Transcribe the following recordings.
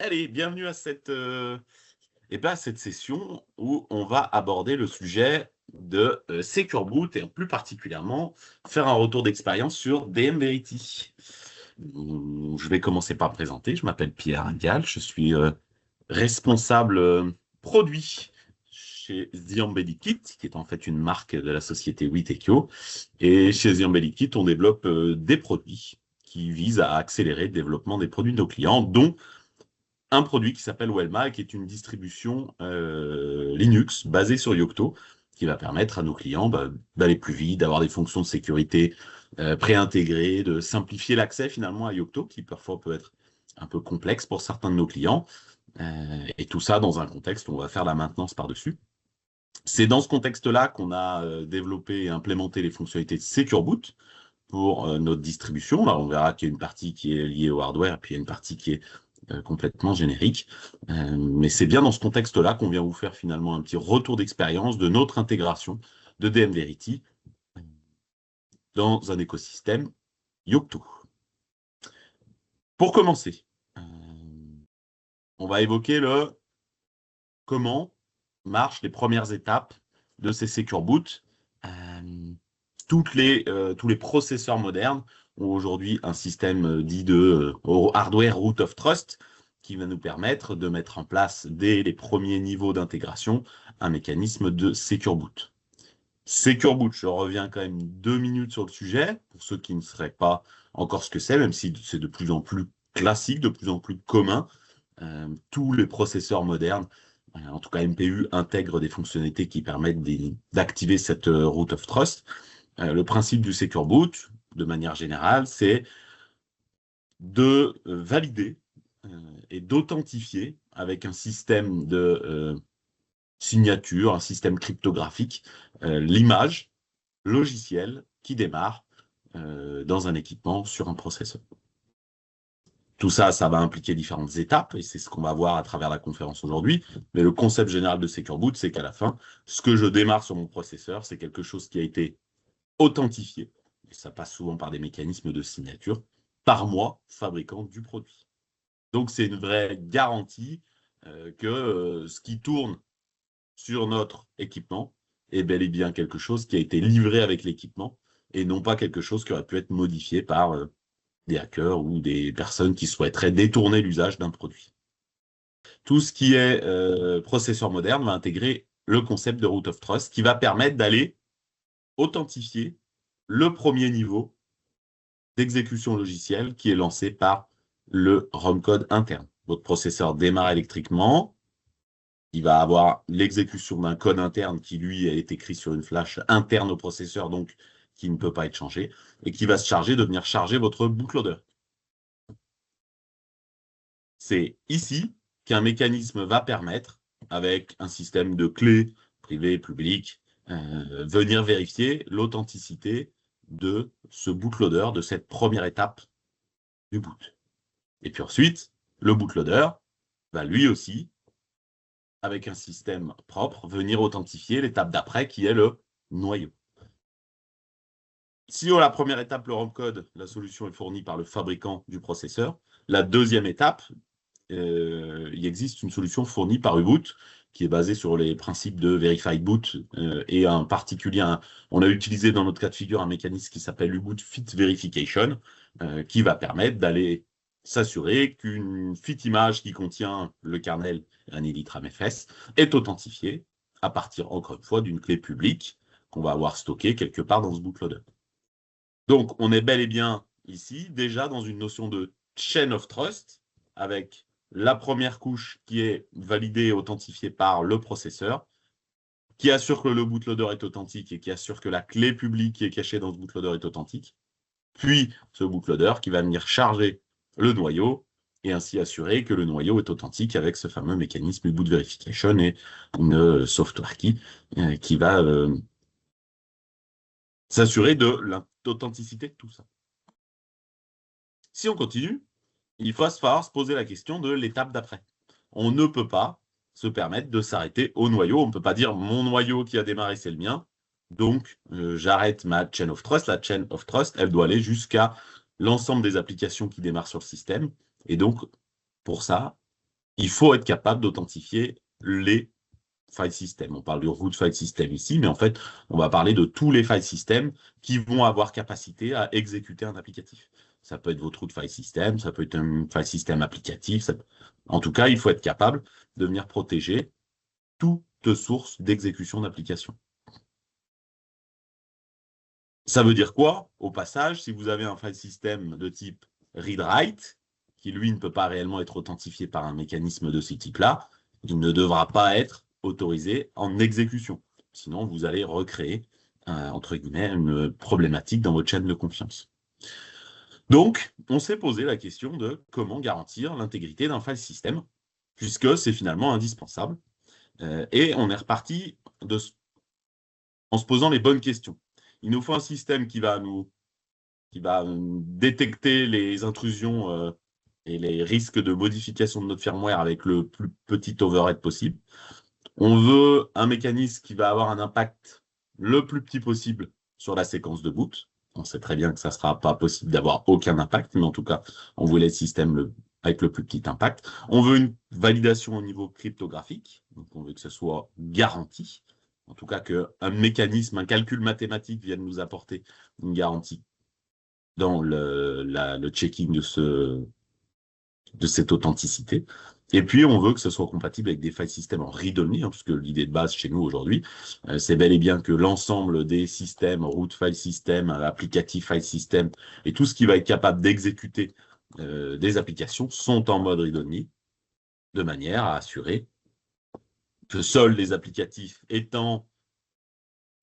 Allez, bienvenue à cette session où on va aborder le sujet de Secure Boot et plus particulièrement faire un retour d'expérience sur DM Verity. Je vais commencer par me présenter. Je m'appelle Pierre Gall. Je suis responsable produit chez The Embedded Kit, qui est en fait une marque de la société Witekio. Et chez The Embedded Kit, on développe des produits qui visent à accélérer le développement des produits de nos clients, dont un produit qui s'appelle Welma, qui est une distribution Linux basée sur Yocto, qui va permettre à nos clients d'aller plus vite, d'avoir des fonctions de sécurité préintégrées, de simplifier l'accès finalement à Yocto, qui parfois peut être un peu complexe pour certains de nos clients. Et tout ça dans un contexte où on va faire la maintenance par-dessus. C'est dans ce contexte-là qu'on a développé et implémenté les fonctionnalités de Secure Boot pour notre distribution. Là, on verra qu'il y a une partie qui est liée au hardware, et puis il y a une partie qui est complètement générique. Mais c'est bien dans ce contexte-là qu'on vient vous faire finalement un petit retour d'expérience de notre intégration de DM Verity dans un écosystème Yocto. Pour commencer, on va évoquer comment marchent les premières étapes de ces Secure Boot. Tous les processeurs modernes ont aujourd'hui un système dit de hardware root of trust qui va nous permettre de mettre en place dès les premiers niveaux d'intégration un mécanisme de Secure Boot. Secure Boot, je reviens quand même 2 minutes sur le sujet, pour ceux qui ne seraient pas encore ce que c'est, même si c'est de plus en plus classique, de plus en plus commun. Tous les processeurs modernes, en tout cas MPU, intègrent des fonctionnalités qui permettent d'activer cette root of trust. Le principe du Secure Boot, de manière générale, c'est de valider et d'authentifier avec un système de signature, un système cryptographique, l'image logicielle qui démarre dans un équipement sur un processeur. Tout ça, ça va impliquer différentes étapes, et c'est ce qu'on va voir à travers la conférence aujourd'hui. Mais le concept général de Secure Boot, c'est qu'à la fin, ce que je démarre sur mon processeur, c'est quelque chose qui a été authentifié, et ça passe souvent par des mécanismes de signature, par moi, fabricant du produit. Donc c'est une vraie garantie que ce qui tourne sur notre équipement est bel et bien quelque chose qui a été livré avec l'équipement, et non pas quelque chose qui aurait pu être modifié par des hackers ou des personnes qui souhaiteraient détourner l'usage d'un produit. Tout ce qui est processeur moderne va intégrer le concept de root of trust qui va permettre d'aller authentifier le premier niveau d'exécution logicielle qui est lancé par le ROM code interne. Votre processeur démarre électriquement, il va avoir l'exécution d'un code interne qui, lui, est écrit sur une flash interne au processeur, donc qui ne peut pas être changé, et qui va se charger de venir charger votre bootloader. C'est ici qu'un mécanisme va permettre, avec un système de clés privées, publiques, venir vérifier l'authenticité de ce bootloader, de cette première étape du boot. Et puis ensuite, le bootloader va lui aussi, avec un système propre, venir authentifier l'étape d'après qui est le noyau. Si la première étape, le ROM code, la solution est fournie par le fabricant du processeur, la deuxième étape, il existe une solution fournie par U-Boot qui est basée sur les principes de Verified Boot et en particulier, on a utilisé dans notre cas de figure un mécanisme qui s'appelle U-Boot Fit Verification qui va permettre d'aller s'assurer qu'une fit image qui contient le kernel RANILITRAMFS est authentifiée à partir, encore une fois, d'une clé publique qu'on va avoir stockée quelque part dans ce bootloader. Donc, on est bel et bien ici déjà dans une notion de chain of trust avec la première couche qui est validée et authentifiée par le processeur, qui assure que le bootloader est authentique et qui assure que la clé publique qui est cachée dans ce bootloader est authentique. Puis, ce bootloader qui va venir charger le noyau et ainsi assurer que le noyau est authentique avec ce fameux mécanisme boot verification et une software key qui va s'assurer de l'authenticité de tout ça. Si on continue, il va falloir se poser la question de l'étape d'après. On ne peut pas se permettre de s'arrêter au noyau. On ne peut pas dire mon noyau qui a démarré, c'est le mien. Donc, j'arrête ma chain of trust. La chain of trust, elle doit aller jusqu'à l'ensemble des applications qui démarrent sur le système. Et donc, pour ça, il faut être capable d'authentifier les file system. On parle du root file system ici, mais en fait, on va parler de tous les file systems qui vont avoir capacité à exécuter un applicatif. Ça peut être votre root file system, ça peut être un file system applicatif. En tout cas, il faut être capable de venir protéger toute source d'exécution d'application. Ça veut dire quoi? Au passage, si vous avez un file system de type read-write, qui lui ne peut pas réellement être authentifié par un mécanisme de ce type-là, il ne devra pas être autorisé en exécution. Sinon, vous allez recréer, entre guillemets, une problématique dans votre chaîne de confiance. Donc, on s'est posé la question de comment garantir l'intégrité d'un file system, puisque c'est finalement indispensable. Et on est reparti en se posant les bonnes questions. Il nous faut un système qui va détecter les intrusions et les risques de modification de notre firmware avec le plus petit overhead possible. On veut un mécanisme qui va avoir un impact le plus petit possible sur la séquence de boot. On sait très bien que ça ne sera pas possible d'avoir aucun impact, mais en tout cas, on voulait le système avec le plus petit impact. On veut une validation au niveau cryptographique, donc on veut que ce soit garanti. En tout cas, qu'un mécanisme, un calcul mathématique vienne nous apporter une garantie dans le checking de cette authenticité. Et puis, on veut que ce soit compatible avec des file systems en read-only, parce que l'idée de base chez nous aujourd'hui, c'est bel et bien que l'ensemble des systèmes, root file system, applicatif file system, et tout ce qui va être capable d'exécuter des applications sont en mode read-only, de manière à assurer que seuls les applicatifs étant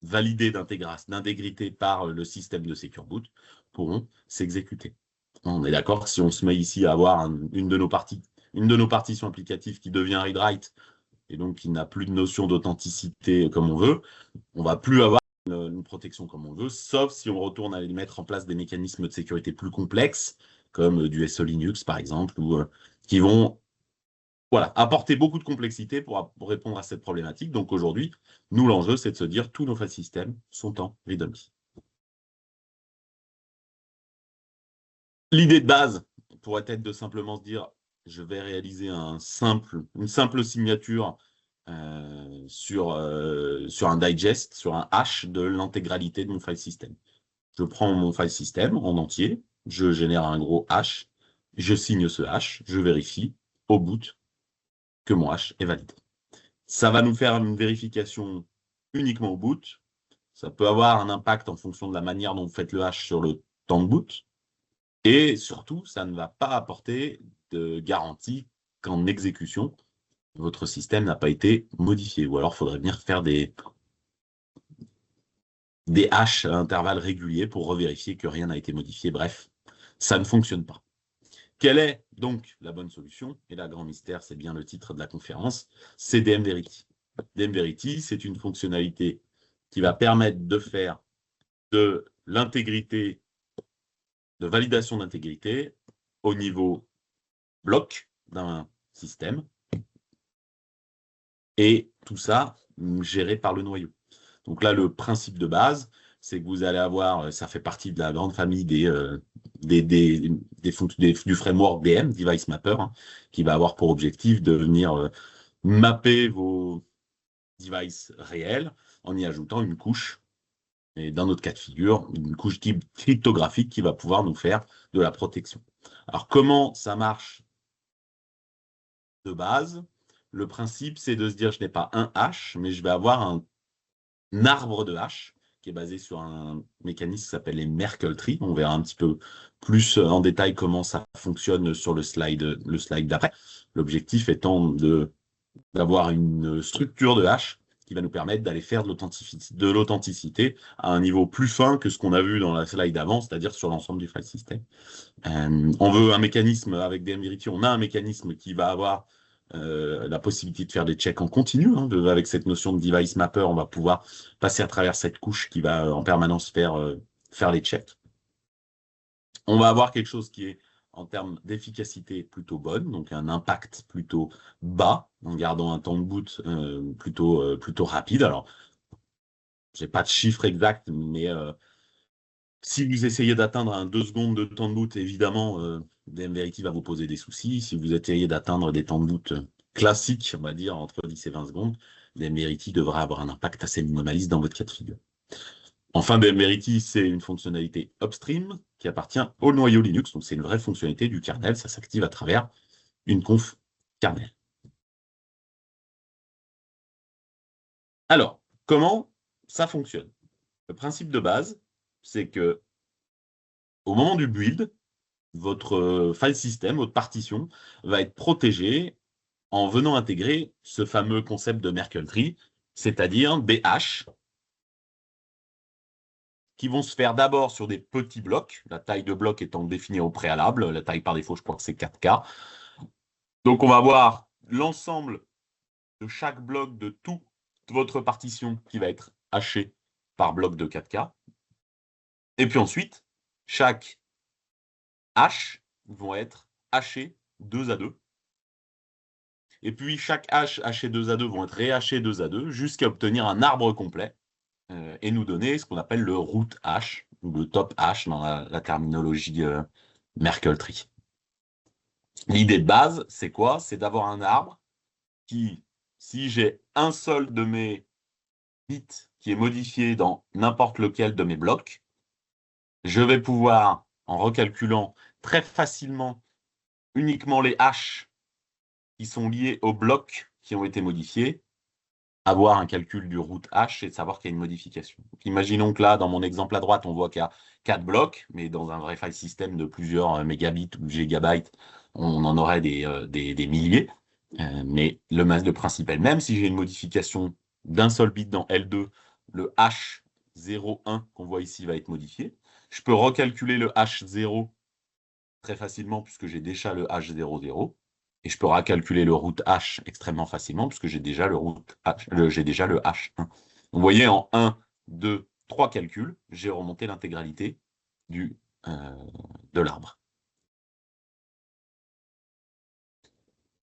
validés d'intégrité par le système de Secure Boot pourront s'exécuter. On est d'accord que si on se met ici à avoir une de nos partitions applicatives qui devient read-write et donc qui n'a plus de notion d'authenticité comme on veut, on va plus avoir une protection comme on veut, sauf si on retourne à mettre en place des mécanismes de sécurité plus complexes, comme du SE Linux par exemple, ou qui vont apporter beaucoup de complexité pour répondre à cette problématique. Donc aujourd'hui, nous, l'enjeu, c'est de se dire tous nos file systems sont en read-only. L'idée de base pourrait être de simplement se dire, je vais réaliser une simple signature sur un digest, sur un hash de l'intégralité de mon file system. Je prends mon file system en entier, je génère un gros hash, je signe ce hash, je vérifie au bout que mon hash est valide. Ça va nous faire une vérification uniquement au boot. Ça peut avoir un impact en fonction de la manière dont vous faites le hash sur le temps de boot. Et surtout, ça ne va pas apporter de garantie qu'en exécution, votre système n'a pas été modifié. Ou alors, il faudrait venir faire des hashes à intervalles réguliers pour revérifier que rien n'a été modifié. Bref, ça ne fonctionne pas. Quelle est donc la bonne solution? Et là, grand mystère, c'est bien le titre de la conférence, c'est DMVerity. DMVerity, c'est une fonctionnalité qui va permettre de faire de l'intégrité, de validation d'intégrité au niveau bloc d'un système, et tout ça géré par le noyau. Donc là, le principe de base, c'est que vous allez avoir, ça fait partie de la grande famille du framework DM, Device Mapper, hein, qui va avoir pour objectif de venir mapper vos devices réels en y ajoutant une couche, et dans notre cas de figure, une couche cryptographique qui va pouvoir nous faire de la protection. Alors, comment ça marche de base? Le principe, c'est de se dire, je n'ai pas un hash, mais je vais avoir un arbre de hash qui est basé sur un mécanisme qui s'appelle les Merkle Tree. On verra un petit peu plus en détail comment ça fonctionne sur le slide d'après. L'objectif étant d'avoir une structure de hash qui va nous permettre d'aller faire de l'authenticité à un niveau plus fin que ce qu'on a vu dans la slide d'avant, c'est-à-dire sur l'ensemble du file system. On veut un mécanisme avec DMVerity, on a un mécanisme qui va avoir la possibilité de faire des checks en continu. Hein, avec cette notion de device mapper, on va pouvoir passer à travers cette couche qui va en permanence faire les checks. On va avoir quelque chose qui est en termes d'efficacité plutôt bonne, donc un impact plutôt bas, en gardant un temps de boot plutôt rapide. Alors, j'ai pas de chiffre exact, mais Si vous essayez d'atteindre un 2 secondes de temps de boot, évidemment, DMVerity va vous poser des soucis. Si vous essayez d'atteindre des temps de boot classiques, on va dire, entre 10 et 20 secondes, DMVerity devra avoir un impact assez minimaliste dans votre cas de figure. Enfin, DMVerity, c'est une fonctionnalité upstream qui appartient au noyau Linux. Donc, c'est une vraie fonctionnalité du kernel. Ça s'active à travers une conf kernel. Alors, comment ça fonctionne? Le principe de base, c'est que au moment du build, votre file system, votre partition, va être protégée en venant intégrer ce fameux concept de Merkle Tree, c'est-à-dire des haches qui vont se faire d'abord sur des petits blocs, la taille de bloc étant définie au préalable, la taille par défaut, je crois que c'est 4K. Donc on va voir l'ensemble de chaque bloc de toute votre partition qui va être haché par bloc de 4K. Et puis ensuite, chaque hache vont être hachées 2 à 2. Et puis chaque hache hachée 2 à 2 vont être réhachées 2 à 2 jusqu'à obtenir un arbre complet et nous donner ce qu'on appelle le root hash ou le top hash dans la terminologie Merkle Tree. L'idée de base, c'est quoi? C'est d'avoir un arbre qui, si j'ai un seul de mes bits qui est modifié dans n'importe lequel de mes blocs, je vais pouvoir, en recalculant très facilement uniquement les hashes qui sont liés aux blocs qui ont été modifiés, avoir un calcul du root hash et de savoir qu'il y a une modification. Donc, imaginons que là, dans mon exemple à droite, on voit qu'il y a 4 blocs, mais dans un vrai file system de plusieurs mégabits ou gigabytes, on en aurait des milliers. Mais le principe est le même. Si j'ai une modification d'un seul bit dans L2, le H01 qu'on voit ici va être modifié. Je peux recalculer le H0 très facilement puisque j'ai déjà le H00. Et je peux recalculer le root H extrêmement facilement puisque j'ai déjà le root H, j'ai déjà le H1. Vous voyez, en 1, 2, 3 calculs, j'ai remonté l'intégralité de l'arbre.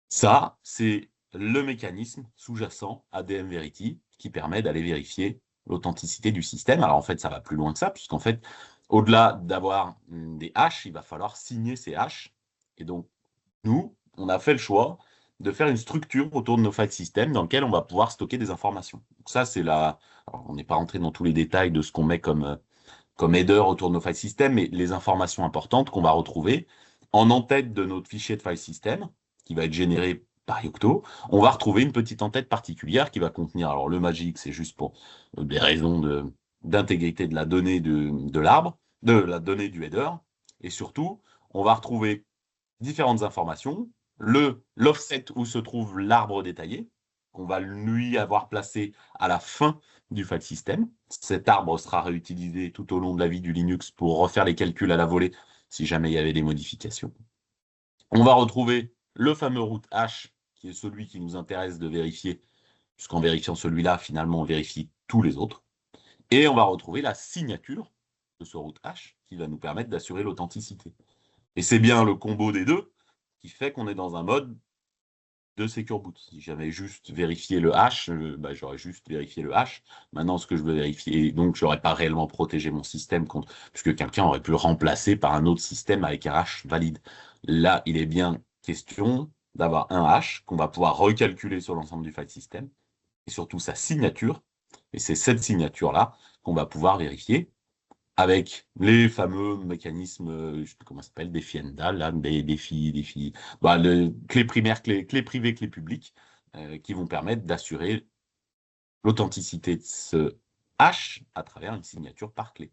Ça, c'est le mécanisme sous-jacent à DMVerity qui permet d'aller vérifier l'authenticité du système. Alors en fait, ça va plus loin que ça, puisqu'en fait, au-delà d'avoir des hashes, il va falloir signer ces hashes. Et donc, nous, on a fait le choix de faire une structure autour de nos file systems dans lequel on va pouvoir stocker des informations. Donc ça, c'est la... Alors, on n'est pas rentré dans tous les détails de ce qu'on met comme header autour de nos file systems, mais les informations importantes qu'on va retrouver en en-tête de notre fichier de file system, qui va être généré par Yocto, on va retrouver une petite en-tête particulière qui va contenir, alors le magic, c'est juste pour des raisons d'intégrité de la donnée de l'arbre, de la donnée du header, et surtout, on va retrouver différentes informations, l'offset où se trouve l'arbre détaillé, qu'on va lui avoir placé à la fin du file system. Cet arbre sera réutilisé tout au long de la vie du Linux pour refaire les calculs à la volée si jamais il y avait des modifications. On va retrouver le fameux root hash, qui est celui qui nous intéresse de vérifier, puisqu'en vérifiant celui-là, finalement, on vérifie tous les autres. Et on va retrouver la signature de ce root hash qui va nous permettre d'assurer l'authenticité. Et c'est bien le combo des deux qui fait qu'on est dans un mode de Secure Boot. Si j'avais juste vérifié le hash, j'aurais juste vérifié le hash. Maintenant, ce que je veux vérifier, donc je n'aurais pas réellement protégé mon système contre, puisque quelqu'un aurait pu le remplacer par un autre système avec un hash valide. Là, il est bien question d'avoir un hash qu'on va pouvoir recalculer sur l'ensemble du file system, et surtout sa signature. Et c'est cette signature-là qu'on va pouvoir vérifier avec les fameux mécanismes, je sais plus comment ça s'appelle, défi ENDAL, là, clés primaires, clés privées, clés publiques, qui vont permettre d'assurer l'authenticité de ce hash à travers une signature par clé.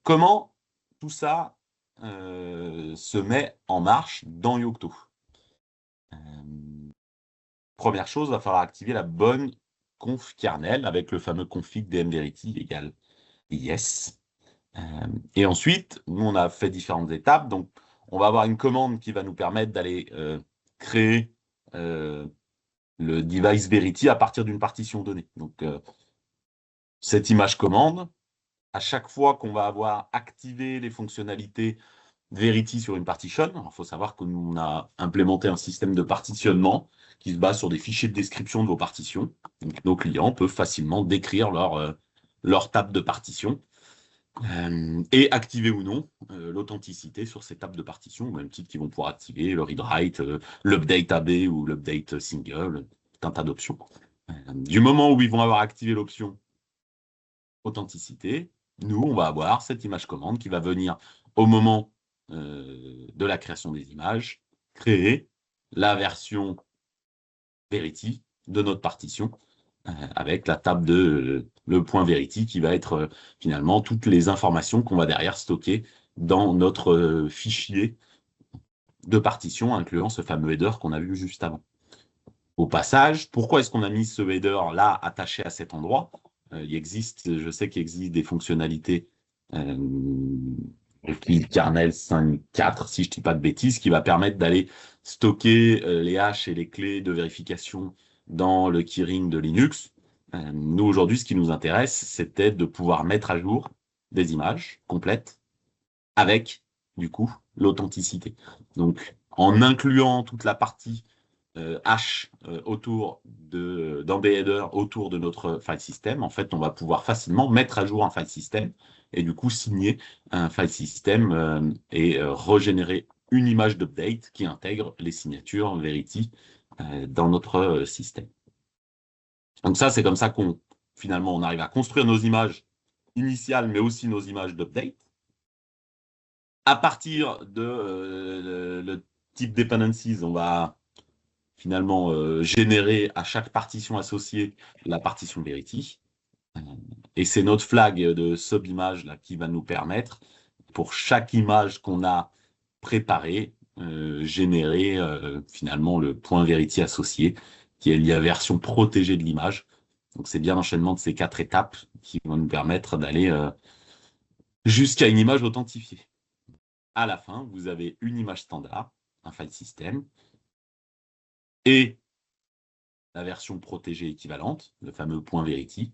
Comment tout ça se met en marche dans Yocto? Première chose, il va falloir activer la bonne conf kernel avec le fameux config dmverity égale yes. Et ensuite, nous, on a fait différentes étapes. Donc, on va avoir une commande qui va nous permettre d'aller créer le device verity à partir d'une partition donnée. Donc, cette image commande, à chaque fois qu'on va avoir activé les fonctionnalités verity sur une partition, il faut savoir que nous, on a implémenté un système de partitionnement qui se base sur des fichiers de description de vos partitions. Donc, nos clients peuvent facilement décrire leur table de partition et activer ou non l'authenticité sur ces tables de partition, au même titre qu'ils vont pouvoir activer le read-write, l'update AB ou l'update single, tout un tas d'options. Du moment où ils vont avoir activé l'option authenticité, nous, on va avoir cette image commande qui va venir au moment de la création des images, créer la version Verity de notre partition avec la table de le point Verity qui va être finalement toutes les informations qu'on va derrière stocker dans notre fichier de partition, incluant ce fameux header qu'on a vu juste avant. Au passage, pourquoi est-ce qu'on a mis ce header là attaché à cet endroit? Je sais qu'il existe des fonctionnalités kernel 5.4, si je ne dis pas de bêtises, qui va permettre d'aller stocker les hashes et les clés de vérification dans le keyring de Linux. Nous, aujourd'hui, ce qui nous intéresse, c'était de pouvoir mettre à jour des images complètes avec, du coup, l'authenticité. Donc, en incluant toute la partie hash autour d'un des headers autour de notre file system, en fait, on va pouvoir facilement mettre à jour un file system et du coup signer un file system et régénérer une image d'update qui intègre les signatures Verity dans notre système. Donc ça, c'est comme ça qu'on finalement on arrive à construire nos images initiales, mais aussi nos images d'update. À partir de le type dependencies, on va finalement générer à chaque partition associée la partition Verity. Et c'est notre flag de sub-image là, qui va nous permettre, pour chaque image qu'on a préparée, générer finalement le point Verity associé, qui est la version protégée de l'image. Donc c'est bien l'enchaînement de ces 4 étapes qui vont nous permettre d'aller jusqu'à une image authentifiée. À la fin, vous avez une image standard, un file system, et la version protégée équivalente, le fameux point Verity,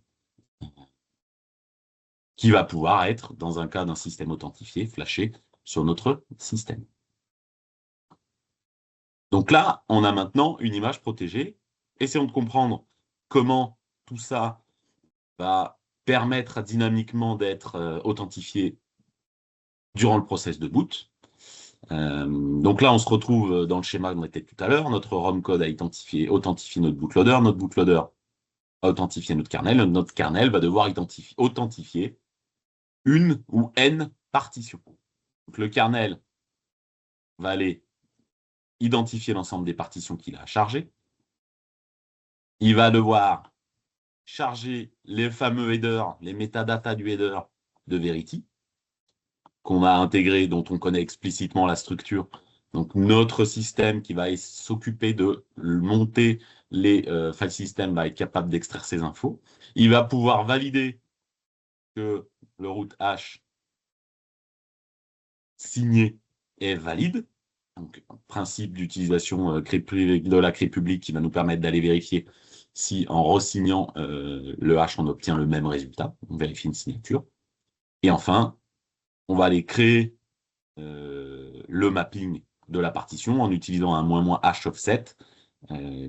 qui va pouvoir être, dans un cas d'un système authentifié, flashé sur notre système. Donc là, on a maintenant une image protégée. Essayons de comprendre comment tout ça va permettre dynamiquement d'être authentifié durant le process de boot. Donc là, on se retrouve dans le schéma qu'on était tout à l'heure. Notre ROM code a authentifié notre bootloader. Notre bootloader a authentifié notre kernel. Notre kernel va devoir authentifier une ou n partitions. Donc le kernel va aller identifier l'ensemble des partitions qu'il a à charger. Il va devoir charger les fameux headers, les métadatas du header de Verity, qu'on a intégré, dont on connaît explicitement la structure. Donc notre système qui va s'occuper de monter les file systems va être capable d'extraire ces infos. Il va pouvoir valider que le route hash signé est valide. Donc, principe d'utilisation de la clé publique qui va nous permettre d'aller vérifier si, en re-signant le hash, on obtient le même résultat. On vérifie une signature. Et enfin, on va aller créer le mapping de la partition en utilisant un ---- hash offset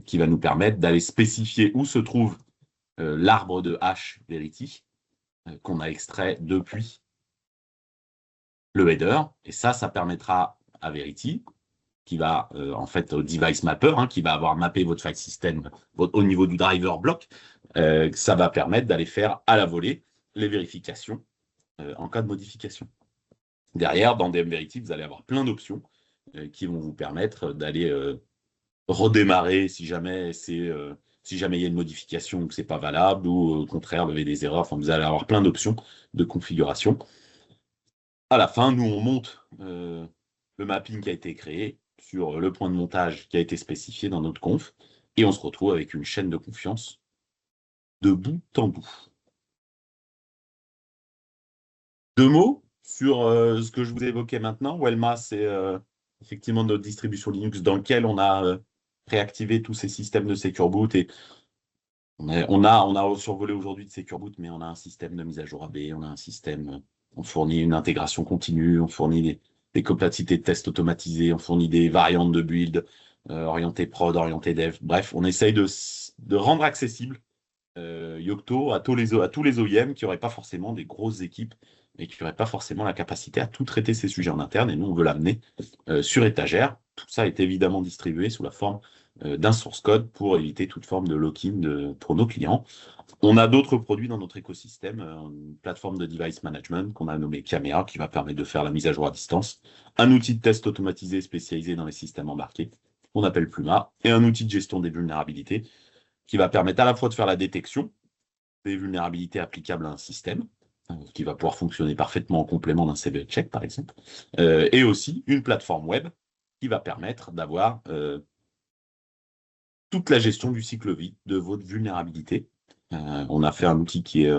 qui va nous permettre d'aller spécifier où se trouve l'arbre de hash Verity qu'on a extrait depuis le header. Et ça permettra à Verity, qui va en fait au device mapper, qui va avoir mappé votre file system au niveau du driver block, ça va permettre d'aller faire à la volée les vérifications en cas de modification. Derrière, dans DMVerity, vous allez avoir plein d'options qui vont vous permettre d'aller redémarrer si jamais il y a une modification ou que c'est pas valable, ou au contraire lever des erreurs. Enfin, vous allez avoir plein d'options de configuration. À la fin, nous on monte le mapping qui a été créé sur le point de montage qui a été spécifié dans notre conf, et on se retrouve avec une chaîne de confiance de bout en bout. 2 mots sur ce que je vous évoquais maintenant. Welma, c'est effectivement notre distribution Linux dans laquelle on a réactivé tous ces systèmes de Secure Boot, et on a survolé aujourd'hui de Secure Boot, mais on a un système de mise à jour AB, on a un système, on fournit une intégration continue, on fournit des capacités de test automatisées, on fournit des variantes de build orientées prod, orientées dev. Bref, on essaye de rendre accessible Yocto à tous les OEM qui n'auraient pas forcément des grosses équipes et qui n'auraient pas forcément la capacité à tout traiter ces sujets en interne. Et nous, on veut l'amener sur étagère. Tout ça est évidemment distribué sous la forme d'un source code pour éviter toute forme de lock-in pour nos clients. On a d'autres produits dans notre écosystème, une plateforme de device management qu'on a nommée Camera qui va permettre de faire la mise à jour à distance, un outil de test automatisé spécialisé dans les systèmes embarqués qu'on appelle Pluma, et un outil de gestion des vulnérabilités qui va permettre à la fois de faire la détection des vulnérabilités applicables à un système, qui va pouvoir fonctionner parfaitement en complément d'un CV check, par exemple, et aussi une plateforme web qui va permettre d'avoir toute la gestion du cycle vie de votre vulnérabilité. On a fait un outil qui est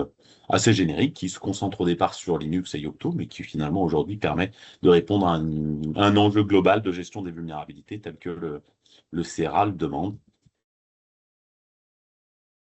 assez générique, qui se concentre au départ sur Linux et Yocto, mais qui finalement aujourd'hui permet de répondre à un enjeu global de gestion des vulnérabilités tel que le CRA le demande.